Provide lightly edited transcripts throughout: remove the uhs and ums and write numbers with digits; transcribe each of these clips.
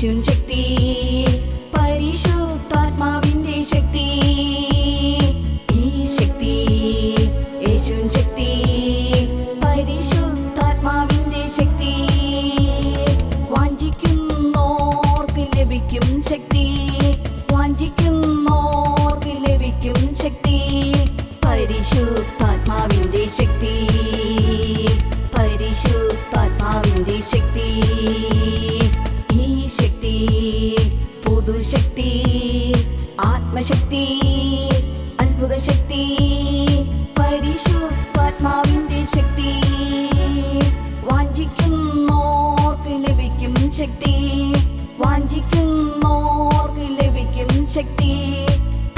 യേശുവിൻ ശക്തി പരിശുദ്ധാത്മാവിന്റെ ശക്തി ഈ ശക്തി യേശുവിൻ ശക്തി പരിശുദ്ധാത്മാവിന്റെ ശക്തി വാഞ്ചിക്കുന്നോർക്ക് ലഭിക്കും ശക്തി വാഞ്ചിക്കുന്നോർക്ക് ലഭിക്കും ശക്തി പരിശുദ്ധാത്മാവിന്റെ ശക്തി പരിശുദ്ധാത്മാവിന്റെ ശക്തി ഈ ശക്തി പുതുശക്തി ആത്മശക്തി അത്ഭുതശക്തി പരിശുദ്ധാത്മാവിന്റെ ശക്തി വാഞ്ചിക്കുന്നോർക്ക് ലഭിക്കും ശക്തി വാഞ്ചിക്കുന്നോർക്ക് ലഭിക്കും ശക്തി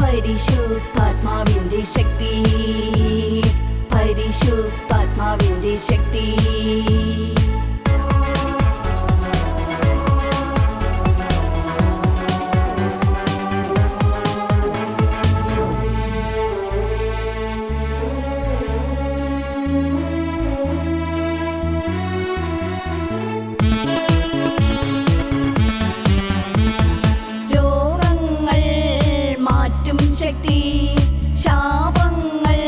പരിശുദ്ധാത്മാവിന്റെ ശക്തി പരിശുദ്ധാത്മാവിന്റെ ശക്തി ശക്തി ശാപങ്ങൾ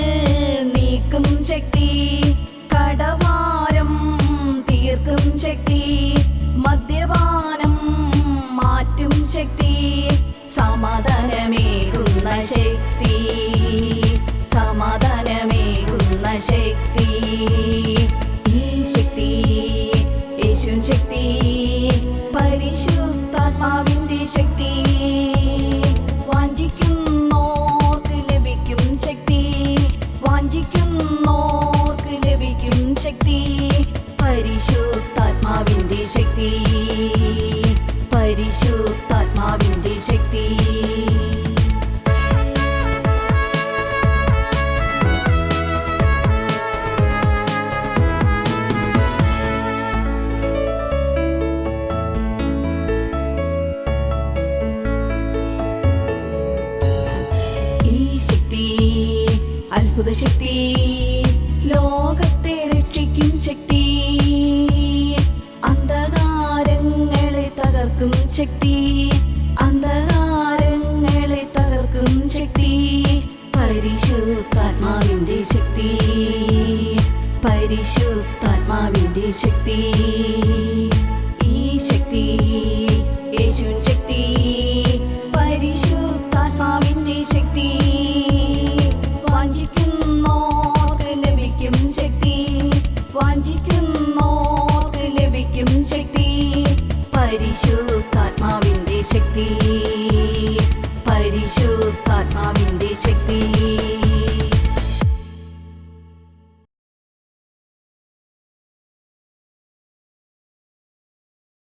നീക്കും ശക്തി കടവാരം തീർക്കും ശക്തി മദ്യപാനം മാറ്റും ശക്തി സമാധാനമേകുന്ന ശക്തി സമാധാനമേകുന്ന ശക്തി ഈ ശക്തി യേശുവിൻ ശക്തി പരിശുദ്ധാത്മാവിന്റെ ശക്തി വാഞ്ചിക്കുന്നോർക്ക് ലഭിക്കും ശക്തി വാഞ്ചിക്കുന്നോർക്ക് ലഭിക്കും ശക്തി പരിശുദ്ധാത്മാവിന്റെ ശക്തി പരിശുദ്ധാത്മാവിന്റെ ശക്തി അത്ഭുതശക്തി ലോകത്തെ രക്ഷിക്കും ശക്തി അന്ധകാരങ്ങളെ തകർക്കും ശക്തി അന്ധകാരങ്ങളെ തകർക്കും ശക്തി പരിശുദ്ധാത്മാവിന്റെ ശക്തി പരിശുദ്ധാത്മാവിന്റെ ശക്തി ഈ ശക്തി യേശുവിൻ ശക്തി പരിശുദ്ധാത്മാവിന്റെ ശക്തി വാഞ്ചിക്കുന്നോർക്ക് ലഭിക്കും ശക്തി വാഞ്ചിക്കുന്നോർക്ക് ലഭിക്കും ശക്തി പരിശുദ്ധാത്മാവിന്റെ ശക്തി